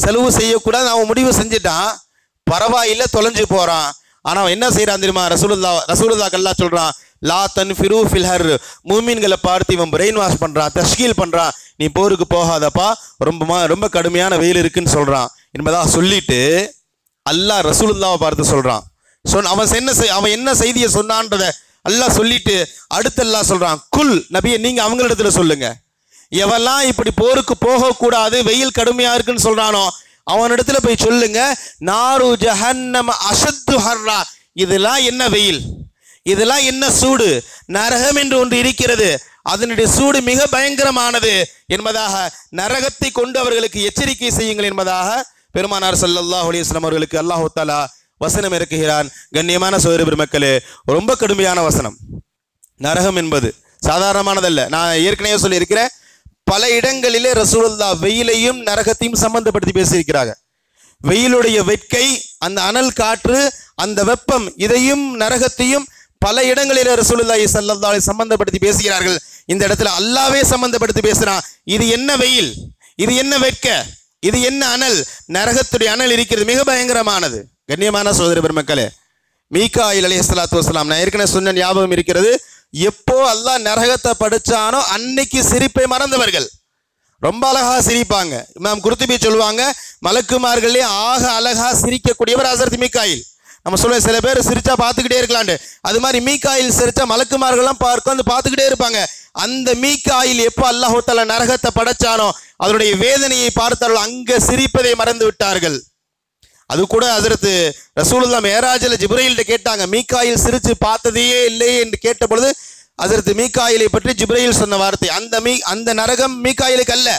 செலவு செய்யக்கூடாது அவன் முடிவு செஞ்சுட்டான். பரவாயில்லை, தொலைஞ்சு போறான். ஆனா அவன் என்ன செய்யறான் தெரியுமா? ரசூலுல்லாஹ் அல்லாஹ் சொல்றான், லா தன்ஃபிரு ஃபில் ஹர். மூமின்களை பார்த்து இவன் பிரெயின் வாஷ் பண்றான், தஷ்கீல் பண்றான். நீ போருக்கு போகாதப்பா, ரொம்ப கடுமையான வெயில் இருக்குன்னு சொல்றான் என்பதாக சொல்லிட்டு அல்லாஹ் ரசூலுல்லாஹ்வை பார்த்து சொல்றான். அவன் என்ன செய்தியை சொன்னான்றத அல்லாஹ் சொல்லிட்டு அடுத்து அல்லாஹ் சொல்றான், குல் நபியை நீங்க அவங்களிடத்துல சொல்லுங்க, எவெல்லாம் இப்படி போருக்கு போகக்கூடாது வெயில் கடுமையா இருக்குன்னு சொல்றானோ அவனிடத்துல போய் சொல்லுங்க, நாரு ஜஹன்னம அஷத்து ஹர்ரா. இதெல்லாம் என்ன வெயில், இதெல்லாம் என்ன சூடு, நரகம் என்று ஒன்று இருக்கிறது, அதனுடைய சூடு மிக பயங்கரமானது என்பதாக நரகத்தை கொண்டு அவர்களுக்கு எச்சரிக்கை செய்யுங்கள் என்பதாக பெருமானார் ஸல்லல்லாஹு அலைஹி வஸல்லம் அவர்களுக்கு அல்லாஹ் தஆலா வசனம் இறக்குகிறான். கண்ணியமான சகோதர பெருமக்களே, ரொம்ப கடுமையான வசனம். நரகம் என்பது சாதாரணமானதல்ல. நான் ஏற்கனவே சொல்லியிருக்கிறேன், பல இடங்களிலே ரசூலுல்லாஹ் வெயிலையும் நரகத்தையும் சம்பந்தப்படுத்தி பேசியிருக்கிறாங்க. வெயிலுடைய வெட்கை, அந்த அனல் காற்று, அந்த வெப்பம், இதையும் நரகத்தையும் பல இடங்களிலே ரசூலுல்லாஹி ஸல்லல்லாஹு அலைஹி சம்பந்தப்படுத்தி பேசுகிறார்கள். இந்த இடத்துல அல்லாஹ்வே சம்பந்தப்படுத்தி பேசுறான். இது என்ன வெயில், இது என்ன வெட்க, இது என்ன அனல்? நரகத்துடைய அனல் இருக்கிறது, மிக பயங்கரமானது. கண்ணியமான சகோதர பெருமக்களே, மீகாயில் அலைஹிஸ்ஸலாத்து வஸ்ஸலாம், நான் ஏற்கனவே சொன்ன ஞாபகம் இருக்கிறது, எப்போ அல்லாஹ் நரகத்தை படைச்சானோ அன்னைக்கு சிரிப்பை மறந்தவர்கள். ரொம்ப அழகா சிரிப்பாங்க. இமாம் குர்துபி சொல்லுவாங்க, மலக்குமார்களே ஆக அழகா சிரிக்கக்கூடியவர் ஹஸரத் மீகாயில். நம்ம சொல்ல சில பேர் சிரிச்சா பார்த்துக்கிட்டே இருக்கலாண்டு, அது மாதிரி மீகாயில் சிரிச்சா மலக்குமார்கள்லாம் பார்த்துக்கிட்டே இருப்பாங்க. அந்த மீகாயில் எப்போ அல்லாஹ் தஆலா நரகத்தை படைச்சானோ அதனுடைய வேதனையை பார்த்தார்கள், அங்க சிரிப்பதை மறந்து விட்டார்கள். அது கூட ஹஸரத் ரசூலுல்லாஹ் மேராஜில் ஜிப்ரீல்கிட்ட கேட்டாங்க, மீகாயில் சிரிச்சு பார்த்ததே இல்லையே என்று கேட்ட பொழுது ஹஸரத் மீகாயிலை பற்றி ஜிப்ரீல் சொன்ன வார்த்தை, அந்த நரகம் மீகாயிலுக்கு அல்ல,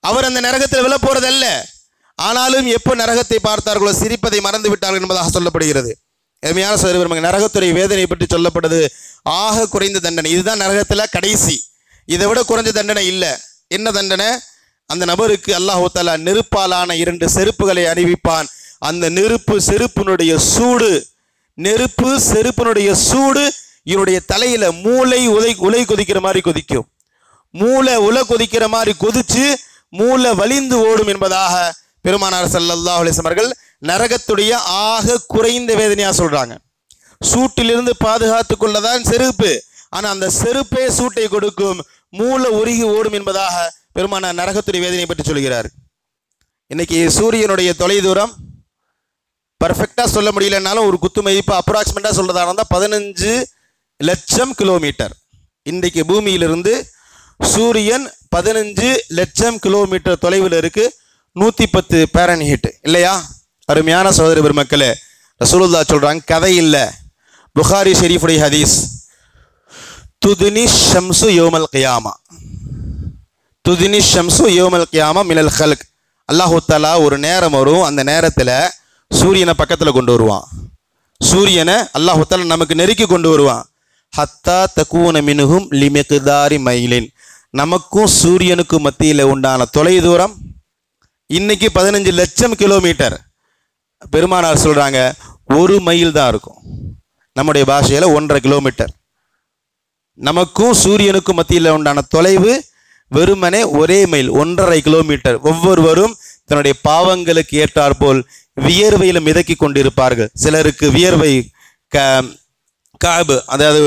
அவர் அந்த நரகத்தில் விழ போறதல்ல. ஆனாலும் எப்போ நரகத்தை பார்த்தார்களோ சிரிப்பதை மறந்து விட்டார்கள் என்பதாக சொல்லப்படுகிறது. எளிமையான சகோதரர்களே, நரகத்துடைய வேதனை பற்றி சொல்லப்படுது, ஆக குறைந்த தண்டனை இதுதான் நரகத்தில் கடைசி, இதை விட குறைஞ்ச தண்டனை இல்லை. என்ன தண்டனை? அந்த நபருக்கு அல்லாஹ் தஆலா நெருப்பாலான 2 செருப்புகளை அணிவிப்பான். அந்த செருப்பினுடைய சூடு இவனுடைய தலையில மூளை உலை கொதிக்கிற மாதிரி கொதிக்கும். மூளை உலை கொதிக்கிற மாதிரி கொதிச்சு மூளை வலிந்து ஓடும் என்பதாக பெருமானார் ஸல்லல்லாஹு அலைஹி வஸல்லம் அவர்கள் நரகத்துடைய ஆக குறைந்த வேதனையா சொல்றாங்க. சூட்டிலிருந்து பாதுகாத்து கொள்ளதான் செருப்பு, ஆனா அந்த செருப்பே சூட்டை கொடுக்கும், மூளை உருகி ஓடும் என்பதாக பெருமானார் நரகத்துடைய வேதனையை பற்றி சொல்கிறார். இன்னைக்கு சூரியனுடைய தொலைதூரம் பர்ஃபெக்டா சொல்ல முடியலன்னாலும் ஒரு குத்து மதிப்பு அப்ராக்சிமேட்டா சொல்றதா இருந்தால் 15 லட்சம் கிலோமீட்டர். இன்றைக்கு பூமியிலிருந்து சூரியன் 15 லட்சம் கிலோமீட்டர் தொலைவில் இருக்கு. 110 ஃபாரன்ஹீட் இல்லையா? அருமையான சகோதர பெருமக்களே, ரசூலுல்லாஹ் சொல்றாங்க, கதை இல்லை, புகாரி ஷெரீஃபுடைய ஹதீஸ், துதுனி ஷம்சு யௌமல் கியாமா, துதுனி ஷம்சு யௌமல் கியாமா மினல் ஹல்க். அல்லாஹ் தஆலா ஒரு நேரம் வரும், அந்த நேரத்தில் சூரியனை பக்கத்தில் கொண்டு வருவான். சூரியனை அல்லாஹ் தஆலா நமக்கு நெருக்கி கொண்டு வருவான். ஹத்தா தகூன மின்ஹும் லிமிக்தாரி மைலின். நமக்கும் சூரியனுக்கும் மத்தியில் உண்டான தொலை தூரம் இன்னைக்கு 15 லட்சம் கிலோமீட்டர். பெருமானார் சொல்றாங்க 1 மைல் தான் இருக்கும். நம்முடைய பாஷையில் 1.5 கிலோமீட்டர். நமக்கும் சூரியனுக்கும் மத்தியில் உண்டான தொலைவு வெறுமனே 1 மைல், 1.5 கிலோமீட்டர். ஒவ்வொருவரும் தன்னுடைய பாவங்களுக்கு ஏற்றாற்போல் வியர்வையில் மிதக்கி கொண்டிருப்பார்கள். சிலருக்கு வியர்வை காபு, அதாவது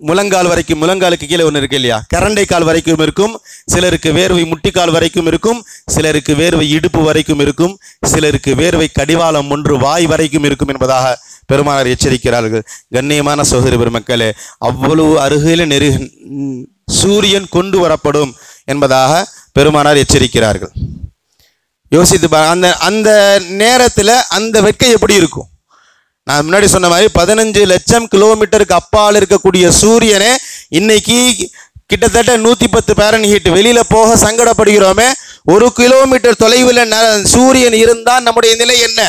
முழங்கால் வரைக்கும், முழங்காலுக்கு கீழே ஒன்று இருக்கு இல்லையா, கரண்டை கால் வரைக்கும் இருக்கும். சிலருக்கு வேர்வை முட்டிக்கால் வரைக்கும் இருக்கும். சிலருக்கு வேர்வை இடுப்பு வரைக்கும் இருக்கும். சிலருக்கு வேர்வை கடிவாளம் ஒன்று வாய் வரைக்கும் இருக்கும் என்பதாக பெருமானார் எச்சரிக்கிறார்கள். கண்ணியமான சகோதர பெருமக்களே, அவ்வளவு அருகில சூரியன் கொண்டு வரப்படும் என்பதாக பெருமானார் எச்சரிக்கிறார்கள். யோசித்து அந்த அந்த நேரத்தில் அந்த வெட்கை எப்படி இருக்கும்? நான் முன்னாடி சொன்ன மாதிரி 15 லட்சம் கிலோமீட்டருக்கு அப்பால் இருக்கக்கூடிய சூரியனே இன்னைக்கு கிட்டத்தட்ட 110 ஃபாரன்ஹீட், வெளியில போக சங்கடப்படுகிறோமே. 1 கிலோமீட்டர் தொலைவில் சூரியன் இருந்தால் நம்முடைய நிலை என்ன?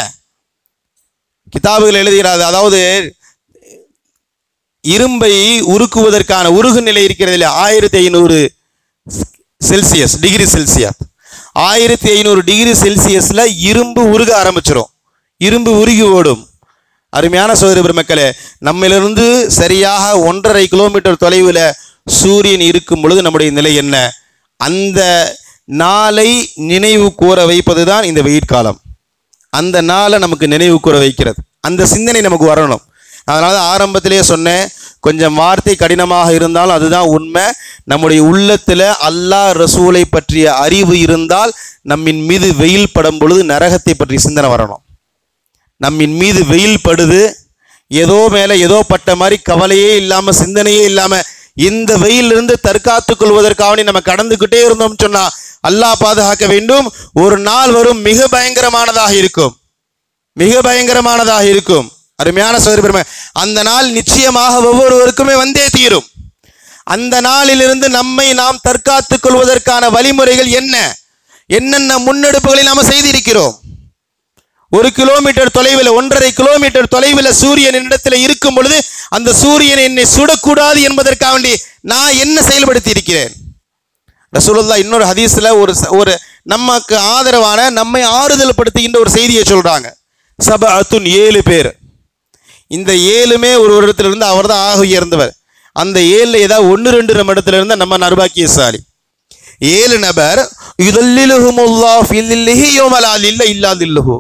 கிதாபுகள் எழுதுகிறாது. அதாவது இரும்பை உருக்குவதற்கான உருகு நிலை இருக்கிறது இல்லையா, 1500 டிகிரி செல்சியஸ். 1500 டிகிரி செல்சியஸ்ல இரும்பு உருக ஆரம்பிச்சிடும். இரும்பு உருகி ஓடும். அருமையான சகோதர பெருமக்களே, நம்மிலிருந்து சரியாக 1.5 கிலோமீட்டர் தொலைவில் சூரியன் இருக்கும் பொழுது நம்முடைய நிலை என்ன? அந்த நாளை நினைவு கூற வைப்பது தான் இந்த வெயில் காலம். அந்த நாளை நமக்கு நினைவு கூற வைக்கிறது. அந்த சிந்தனை நமக்கு வரணும். அதனால ஆரம்பத்திலேயே சொன்னேன், கொஞ்சம் வார்த்தை கடினமாக இருந்தாலும் அதுதான் உண்மை. நம்முடைய உள்ளத்தில் அல்லாஹ் ரசூலை பற்றிய அறிவு இருந்தால் நம்மின் மீது வெயில் படும் பொழுது நரகத்தை பற்றி சிந்தனை வரணும். நம்மின் மீது வெயில் படுது, ஏதோ மேலே ஏதோ பட்ட மாதிரி கவலையே இல்லாமல், சிந்தனையே இல்லாமல், இந்த வெயிலிருந்து தற்காத்துக் கொள்வதற்காக நம்ம கடந்துக்கிட்டே இருந்தோம் சொன்னா அல்லாஹ் பாதுகாக்க வேண்டும். ஒரு நாள் வரும், மிக பயங்கரமானதாக இருக்கும், மிக பயங்கரமானதாக இருக்கும். அருமையான சகோதர பெருமை, அந்த நாள் நிச்சயமாக ஒவ்வொருவருக்குமே வந்தே தீரும். அந்த நாளிலிருந்து நம்மை நாம் தற்காத்துக் கொள்வதற்கான வழிமுறைகள் என்ன, என்னென்ன முன்னெடுப்புகளை நாம் செய்திருக்கிறோம்? 1 கிலோமீட்டர் தொலைவில், 1.5 கிலோமீட்டர் தொலைவில் சூரியன் இடத்துல இருக்கும் பொழுது அந்த சூரியன் என்னை சுடக்கூடாது என்பதற்காக வேண்டி நான் என்ன செயல்படுத்தி இருக்கிறேன்? ரசூலுல்லாஹ் இன்னொரு ஹதீஸ்ல ஒரு நமக்கு ஆதரவான, நம்மை ஆறுதல் படுத்துகின்ற ஒரு செய்தியை சொல்றாங்க. சபஅத்துன், 7 பேர். இந்த 7மே ஒரு இடத்துல இருந்து அவர் தான் ஆக உயர்ந்தவர். அந்த 7 ஏதாவது 1-2 நம்ம இடத்துல இருந்தால் நம்ம நர்பாக்கியசாலி. 7 நபர் யுதல்லிலுஹுமுல்லாஹ் ஃபில்லிஹி யௌம லா லில்ல இல்லா தில்லுஹு,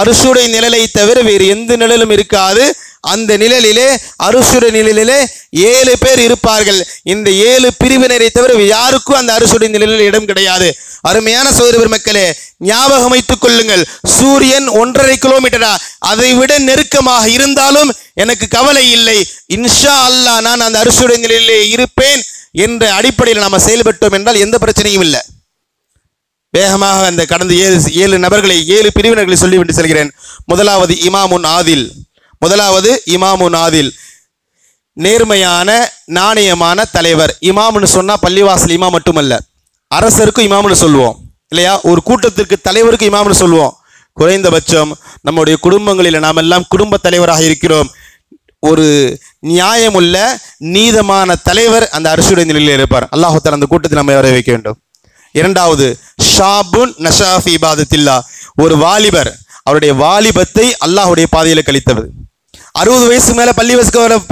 அருஷுடைய நிழலை தவிர வேறு எந்த நிழலும் இருக்காது. அந்த நிழலிலே, அருஷுடைய நிழலிலே 7 பேர் இருப்பார்கள். இந்த 7 பிரிவினரை தவிர யாருக்கும் அந்த அருஷுடைய நிழலில் இடம் கிடையாது. அருமையான சகோதர பெருமக்களே, ஞாபகம் வைத்துக் கொள்ளுங்கள், சூரியன் 1.5 கிலோமீட்டரா, அதை விட நெருக்கமாக இருந்தாலும் எனக்கு கவலை இல்லை. இன்ஷா அல்லாஹ் நான் அந்த அருஷுடைய நிழலிலே இருப்பேன் என்ற அடிப்படையில் நாம் செயல்பட்டோம் என்றால் எந்த பிரச்சனையும் இல்லை. வேகமாக அந்த கடந்த 7 நபர்களை, 7 பிரிவினர்களை சொல்லிவிட்டு செல்கிறேன். முதலாவது இமாமுன் ஆதில், நேர்மையான நாணயமான தலைவர். இமாம்னு சொன்னா பள்ளிவாசல் இமாம் மட்டுமல்ல, அரசருக்கும் இமாம்னு சொல்லுவோம் இல்லையா, ஒரு கூட்டத்திற்கு தலைவருக்கு இமாம்னு சொல்லுவோம். குறைந்தபட்சம் நம்முடைய குடும்பங்களில் நாம் எல்லாம் குடும்ப தலைவராக இருக்கிறோம். ஒரு நியாயமுள்ள நீதமான தலைவர் அந்த அரசுடைய நிலையில் இருப்பார். அல்லாஹ் தஆலா அந்த கூட்டத்தில் நம்ம வர வைக்க வேண்டும். இரண்டாவது, ஷாபுன் நஷாஃபி இபாதத்தில்லா, ஒரு வாலிபர் அவருடைய வாலிபத்தை அல்லாஹ்வுடைய பாதையில் கழித்தவர். 60 வயசு மேல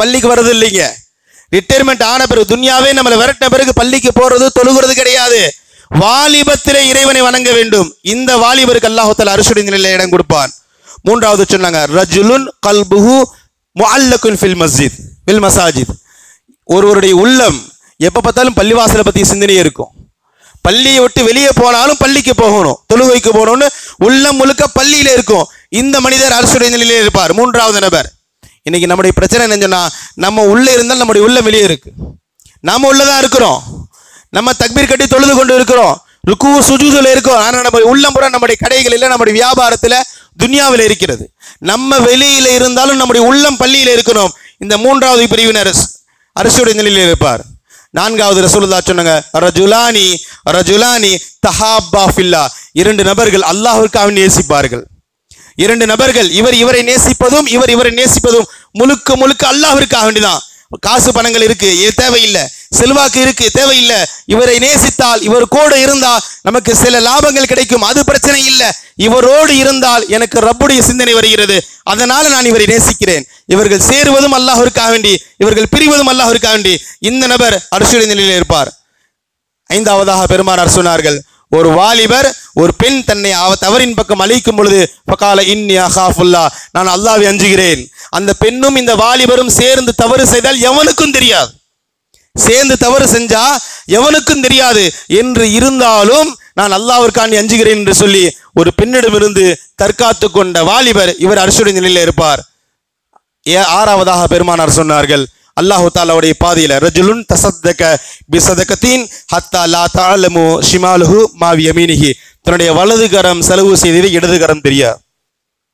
பள்ளிக்கு வர்றது இல்லைங்க. ரிட்டையர்மெண்ட் ஆன பிறகு, துன்யாவே நம்மளை விரட்டின பிறகு பள்ளிக்கு போறது, தொழுகிறது கிடையாது. வாலிபத்திலே இறைவனை வணங்க வேண்டும். இந்த வாலிபருக்கு அல்லாஹ் தஆலா அர்ஷுடைய நிலையில் இடம் கொடுப்பான். மூன்றாவது சொன்னாங்க, ரஜுலுன் கல்புஹு முஅல்லகுன் ஃபில் மசாஜித், ஒருவருடைய உள்ளம் எப்ப பார்த்தாலும் பள்ளிவாசலை பத்தி சிந்தனையே இருக்கும். பள்ளியை விட்டு வெளியே போனாலும் பள்ளிக்கு போகணும், தொழுகைக்கு போகணும்னு உள்ளம் முழுக்க பள்ளியில இருக்கும். இந்த மனிதர் அர்ஷுடைய நிலையிலே இருப்பார். மூன்றாவது நபர். இன்னைக்கு நம்முடைய பிரச்சனை என்ன சொன்னா, நம்ம உள்ளே இருந்தால் நம்முடைய உள்ளம் வெளியே இருக்கு. நாம உள்ளதான் இருக்கிறோம், நம்ம தக்பீர் கட்டி தொழுது கொண்டு இருக்கிறோம், ருக்கு சுஜூதுல இருக்கோம். ஆனால் நம்ம உள்ளம் புற நம்முடைய கடைகளில், நம்முடைய வியாபாரத்துல, துன்யாவில் இருக்கிறது. நம்ம வெளியில இருந்தாலும் நம்முடைய உள்ளம் பள்ளியில இருக்கணும். இந்த மூன்றாவது பிரிவினர் அர்ஷுடைய நிலையில இருப்பார். நான்காவது ரசூலுல்லாஹ் சொன்னாங்க, ரஜுலானி தஹாப்பா ஃபில்லா, 2 நபர்கள் அல்லாஹ்வுக்காக நேசிப்பார்கள். 2 நபர்கள், இவரை நேசிப்பதும் இவரை நேசிப்பதும் முழுக்க அல்லாஹ்விற்காக வேண்டிதான். காசு பணங்கள் இருக்கு, இது தேவையில்லை. செல்வாக்கு இருக்கு, தேவையில்லை. இவரை நேசித்தால், இவர் கூட இருந்தால் நமக்கு சில லாபங்கள் கிடைக்கும், அது பிரச்சனை இல்லை. இவரோடு இருந்தால் எனக்கு ரப்புடைய சிந்தனை வருகிறது, அதனால நான் இவரை நேசிக்கிறேன். இவர்கள் சேருவதும் அல்லாஹ்விற்காக வேண்டி, இவர்கள் பிரிவதும் அல்லாஹ்விற்காக வேண்டி. இந்த நபர் அர்ஷுடைய நிலையில் இருப்பார். ஐந்தாவதாக பெருமானார் சொன்னார்கள், ஒரு வாலிபர் ஒரு பெண் தன்னை தவறின் பக்கம் அழைக்கும் பொழுது ஃபகால இன்னி அகாஃபுல்லா, நான் அல்லாஹ்வை அஞ்சுகிறேன். அந்த பெண்ணும் இந்த வாலிபரும் சேர்ந்து தவறு செய்தால் எவனுக்கும் தெரியாது, சேர்ந்து தவறு செஞ்சா எவனுக்கும் தெரியாது என்று இருந்தாலும் நான் அல்லாஹ்விற்காண்டி அஞ்சுகிறேன் என்று சொல்லி ஒரு பெண்ணிடமிருந்து தற்காத்து கொண்ட வாலிபர் இவர் அர்ஷுடைய நிலையில் இருப்பார். ஆறாவதாக பெருமானார் சொன்னார்கள், அல்லாஹு தாலாவுடைய பாதையில ரஜுலுன் தசத்தக பிசதகத்தின் ஹத்தா லா தஅலமு ஷிமாலுஹு மா யமீனிஹி, தன்னுடைய வலது கரம் செலவு செய்தது இடது கரம் தெரியா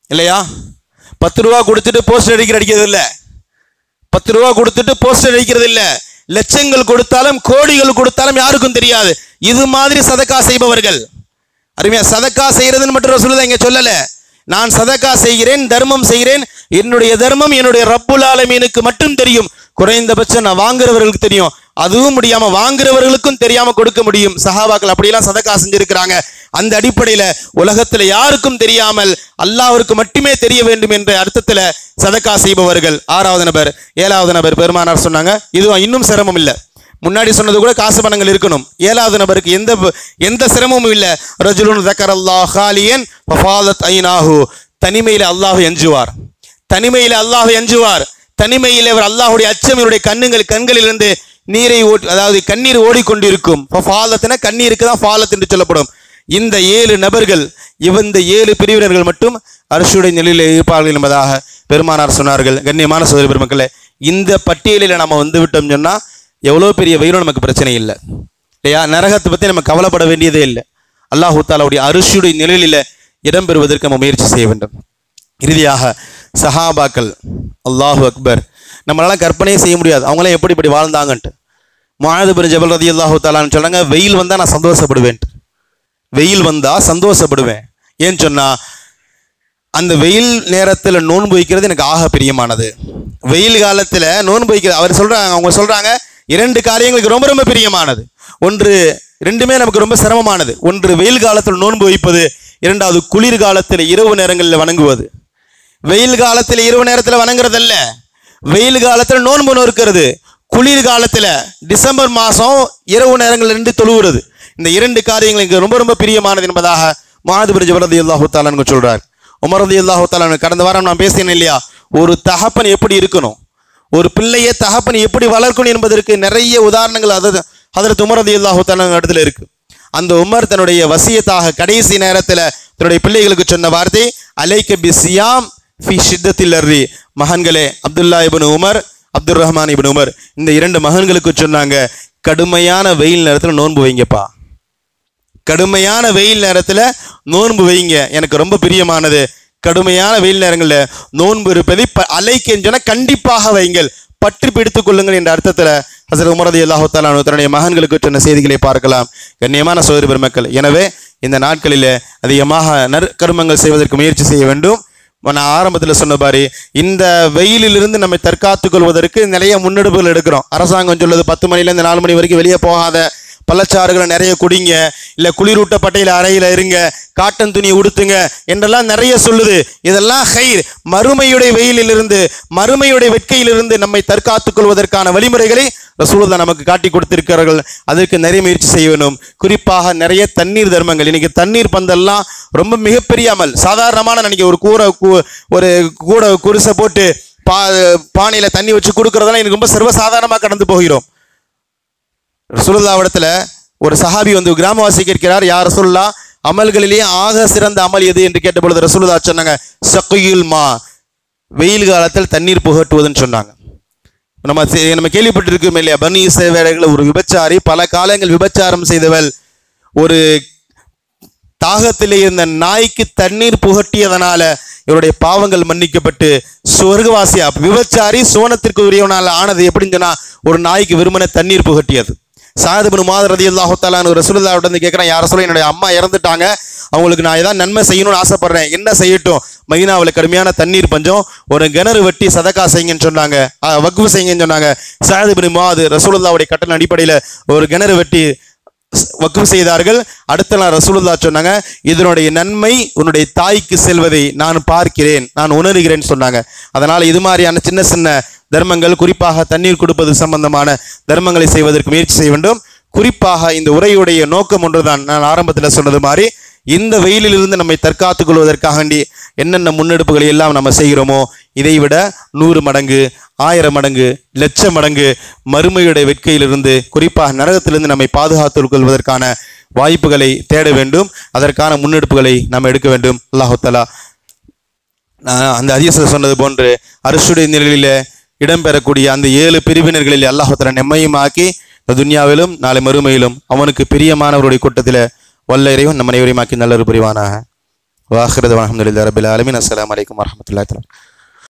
இல்லையா? 10 ரூபா கொடுத்துட்டு போஸ்டர் அடிக்கிறது இல்லை, 10 ரூபா கொடுத்துட்டு போஸ்டர் அடிக்கிறது இல்லை, லட்சங்கள் கொடுத்தாலும் கோடிகள் கொடுத்தாலும் யாருக்கும் தெரியாது. இது மாதிரி சதக்கா செய்பவர்கள், அருமையா சதக்கா செய்யறதுன்னு மட்டும் ரசூலுல்லாஹ் இங்க சொல்லல. நான் சதக்கா செய்கிறேன், தர்மம் செய்கிறேன், என்னுடைய தர்மம் என்னுடைய ரப்புல் ஆலமீனுக்கு மட்டும் தெரியும், குறைந்தபட்சம் நான் வாங்குறவர்களுக்கு தெரியும், அதுவும் முடியாம வாங்குறவர்களுக்கும் தெரியாம கொடுக்க முடியும். சஹாபாக்கள் அப்படியெல்லாம் சதக்கா செஞ்சிருக்கிறாங்க. அந்த அடிப்படையில உலகத்துல யாருக்கும் தெரியாமல் அல்லாஹ்விற்கு மட்டுமே தெரிய வேண்டும் என்ற அர்த்தத்துல சதக்கா செய்பவர்கள். 6வது நபர். 7வது நபர் பெருமானார் சொன்னாங்க, இது இன்னும் சிரமம் இல்லை, முன்னாடி சொன்னது கூட காசு பணங்கள் இருக்கணும். 7வது நபருக்கு எந்த சிரமமும் இல்லை. ரஜுலுன் ஸக்கரல்லாஹ் காலியன் ஃபஃபாலத் ஐனாஹு, தனிமையில அல்லாஹ்வை அஞ்சுவார், தனிமையில அல்லாஹ்வை அஞ்சுவார், தனிமையில அவர் அல்லாஹ்வுடைய அச்சம் இவருடைய கண்களிலிருந்து நீரை அதாவது கண்ணீர் ஓடிக்கொண்டிருக்கும். ஃபஃபாலத்னா கண்ணீருக்கு தான் ஃபாலத் என்று சொல்லப்படும். இந்த 7 நபர்கள், இந்த 7 பிரிவினர்கள் மட்டும் அர்ஷுடைய நிலையில் இருப்பார்கள் என்பதாக பெருமானார் சொன்னார்கள். கண்ணியமான சகோதர பெருமக்களே, இந்த பட்டியலில் நம்ம வந்து விட்டோம் சொன்னா எவ்வளோ பெரிய வயிறும் நமக்கு பிரச்சனை இல்லை இல்லையா? நரகத்தை பற்றி நம்ம கவலைப்பட வேண்டியதே இல்லை. அல்லாஹு தாலாவுடைய அரிசியுடைய நிழலில் இடம்பெறுவதற்கு நம்ம முயற்சி செய்ய வேண்டும். இறுதியாக சஹாபாக்கள், அல்லாஹு அக்பர், நம்மளால கற்பனையே செய்ய முடியாது அவங்களாம் எப்படி இப்படி வாழ்ந்தாங்கன்ட்டு. முஆது பின் ஜபல் ரலியல்லாஹு தஆலான்னு சொல்றாங்க, வெயில் வந்தால் நான் சந்தோஷப்படுவேன், வெயில் வந்தால் சந்தோஷப்படுவேன். ஏன்னு சொன்னா அந்த வெயில் நேரத்தில் நோன்பு வைக்கிறது எனக்கு ஆக பிரியமானது. வெயில் காலத்தில் நோன்பு வைக்கிறது அவர் சொல்றாங்க, அவங்க சொல்றாங்க 2 காரியங்களுக்கு ரொம்ப ரொம்ப பிரியமானது. ஒன்று, ரெண்டுமே நமக்கு ரொம்ப சிரமமானது. ஒன்று வெயில் காலத்தில் நோன்பு வைப்பது, 2வது குளிர் காலத்தில் இரவு நேரங்களில் வணங்குவது. வெயில் காலத்தில் இரவு நேரத்தில் வணங்குறதல்ல, வெயில் காலத்தில் நோன்பு நோக்கிறது, குளிர் காலத்தில் டிசம்பர் மாதம் இரவு நேரங்களில் நின்று தொழுகிறது. இந்த 2 காரியங்கள் எனக்கு ரொம்ப ரொம்ப பிரியமானது என்பதாக முஆது பின் ஜபல் ரலியல்லாஹு தஆலா அன்ஹு சொல்றார். உமர் ரலியல்லாஹு தஆலா அன்ஹு, கடந்த வாரம் நான் பேசினேன் இல்லையா, ஒரு தகப்பன் எப்படி இருக்கணும், ஒரு பிள்ளையை தகப்பன் எப்படி வளர்க்கணும் என்பதற்கு நிறைய உதாரணங்கள் ஹதரத் உமர் ரலியல்லாஹு தஆலா இடத்துல இருக்கு. அந்த உமர் தன்னுடைய வசியத்தாக கடைசி நேரத்தில் தன்னுடைய பிள்ளைகளுக்கு சொன்ன வார்த்தை, அலைக்க பிஸ்ஸியாம் ஃபி ஷித்தத்தில் அர்ரி. மகன்களே, அப்துல்லா இப்னு உமர், அப்துர் ரஹ்மான் இப்னு உமர், இந்த 2 மகன்களுக்கு சொன்னாங்க, கடுமையான வெயில் நேரத்தில் நோன்பு வைங்கப்பா, கடுமையான வெயில் நேரத்தில் நோன்பு வைங்க, எனக்கு ரொம்ப பிரியமானது. கடுமையான வெயில் நேரங்களில் நோன்பு இருப்பதை அலைக்கன்னு சொன்னால் கண்டிப்பாக வைங்கள், பற்றி பிடித்துக் கொள்ளுங்கள் என்ற அர்த்தத்தில் ஹஸரத் உமர் ரலியல்லாஹு தஆலா தன்னுடைய மகன்களுக்கு சொன்ன செய்திகளை பார்க்கலாம். கண்ணியமான சகோதர பெருமக்கள், எனவே இந்த நாட்களில் அதிகமாக நற்கர்மங்கள் செய்வதற்கு முயற்சி செய்ய வேண்டும். நான் ஆரம்பத்தில் சொன்ன பாரு, இந்த வெயிலிலிருந்து நம்மை தற்காத்துக் கொள்வதற்கு நிறைய முன்னெடுப்புகள் எடுக்கிறோம். அரசாங்கம் சொல்லுது 10 மணிலேருந்து 4 மணி வரைக்கும் வெளியே போகாத, பள்ளச்சாறுகளை நிறைய குடிங்க, இல்லை குளிரூட்டப்பட்டையில் அறையில் இருங்க, காட்டன் துணியை உடுத்துங்க என்றெல்லாம் நிறைய சொல்லுது. இதெல்லாம் ஹைர், மறுமையுடைய வெயிலிலிருந்து மறுமையுடைய வெட்கையிலிருந்து நம்மை தற்காத்துக் கொள்வதற்கான வழிமுறைகளை ரசூலுல்லாஹ் நமக்கு காட்டி கொடுத்திருக்கிறார்கள். அதற்கு நிறைய முயற்சி செய்ய வேண்டும். குறிப்பாக நிறைய தண்ணீர் தர்மங்கள். இன்னைக்கு தண்ணீர் பந்தெல்லாம் ரொம்ப மிகப்பெரிய அமல். சாதாரணமான நினைக்க ஒரு கூட குடிசை போட்டு பானையில் தண்ணி வச்சு கொடுக்கறதெல்லாம் எனக்கு ரொம்ப சர்வசாதாரணமாக கடந்து போகிறோம். ரசூலுல்லாஹ்விடத்துல ஒரு சஹாபி வந்து கிராமவாசி கேட்கிறார், யா ரசூலுல்லாஹ், அமல்களிலேயே ஆக சிறந்த அமல் எது என்று கேட்ட பொழுது ரசூலுல்லாஹ் சொன்னாங்க, சக்யுல் மா, வெயில் காலத்தில் தண்ணீர் புகட்டுவதுன்னு சொன்னாங்க. நம்ம கேள்விப்பட்டிருக்கோம் இல்லையா, பனி இஸ்ரவேலர்கள் ஒரு விபச்சாரி, பல காலங்கள் விபச்சாரம் செய்தவள், ஒரு தாகத்திலே இருந்த நாய்க்கு தண்ணீர் புகட்டியதனால இவருடைய பாவங்கள் மன்னிக்கப்பட்டு சொர்க்கவாசியா, விபச்சாரி சோனத்திற்கு உரியவனால ஆனது எப்படின்னு சொன்னா ஒரு நாய்க்கு விரும்பின தண்ணீர் புகட்டியது. சஅத் இப்னு முஆத் ரலியல்லாஹு தஆலா அன்ஹு ரசூலுல்லாஹ்விட்ட வந்து கேட்குறான், யார் ரசூலே, என்னுடைய அம்மா இறந்துட்டாங்க, அவங்களுக்கு நான் ஏதாவது நன்மை செய்யணும்னு ஆசைப்படுறேன், என்ன செய்யட்டும்? மதீனாவில் கடுமையான தண்ணீர் பஞ்சம், ஒரு கிணறு வெட்டி சதக்கா செய்யுங்கன்னு சொன்னாங்க, வக்ஃப் செய்யுங்கன்னு சொன்னாங்க. சஅத் இப்னு முஆத் ரசூலுல்லாஹ்வுடைய கட்டளை அடிப்படையில் ஒரு கிணறு வெட்டி வக்ஃப் செய்தார்கள். அடுத்த நாள் ரசூலுல்லாஹ் சொன்னாங்க, இதனுடைய நன்மை உன்னுடைய தாய்க்கு செல்வதை நான் பார்க்கிறேன், நான் உணர்கிறேன்னு சொன்னாங்க. அதனால இது மாதிரியான சின்ன சின்ன தர்மங்கள், குறிப்பாக தண்ணீர் கொடுப்பது சம்பந்தமான தர்மங்களை செய்வதற்கு முயற்சி செய்ய வேண்டும். குறிப்பாக இந்த உரையுடைய நோக்கம் ஒன்றுதான், நான் ஆரம்பத்தில் சொன்னது மாதிரி இந்த வெயிலிலிருந்து நம்மை தற்காத்துக் கொள்வதற்காக வேண்டி என்னென்ன முன்னெடுப்புகளை எல்லாம் நம்ம செய்கிறோமோ இதைவிட 100 மடங்கு 1000 மடங்கு 1,00,000 மடங்கு மறுமையுடைய வெட்கையிலிருந்து, குறிப்பாக நரகத்திலிருந்து நம்மை பாதுகாத்துக் கொள்வதற்கான வாய்ப்புகளை தேட வேண்டும். அதற்கான முன்னெடுப்புகளை நாம் எடுக்க வேண்டும். அல்லாஹ் தஆலா அந்த ஹதீஸில் சொன்னது போன்று அர்ஷுடைய நிழலில் இடம்பெறக்கூடிய அந்த 7 பிரிவினர்களில் அல்லாஹ் தஆலா நம்மையும் ஆக்கி இந்த துன்யாவிலும் நாளை மறுமையிலும் அவனுக்கு பிரியமானவருடைய கூட்டத்தில் வல்ல இறைவன் நம்ம அனைவரையும் ஆக்கி நல்லொரு புரிவானாக. வாஹிரு தஅவானா அல்ஹம்துலில்லாஹி ரப்பில் ஆலமீன். அஸ்ஸலாமு அலைக்கும் வரஹ்மத்துல்லாஹி தஆலா.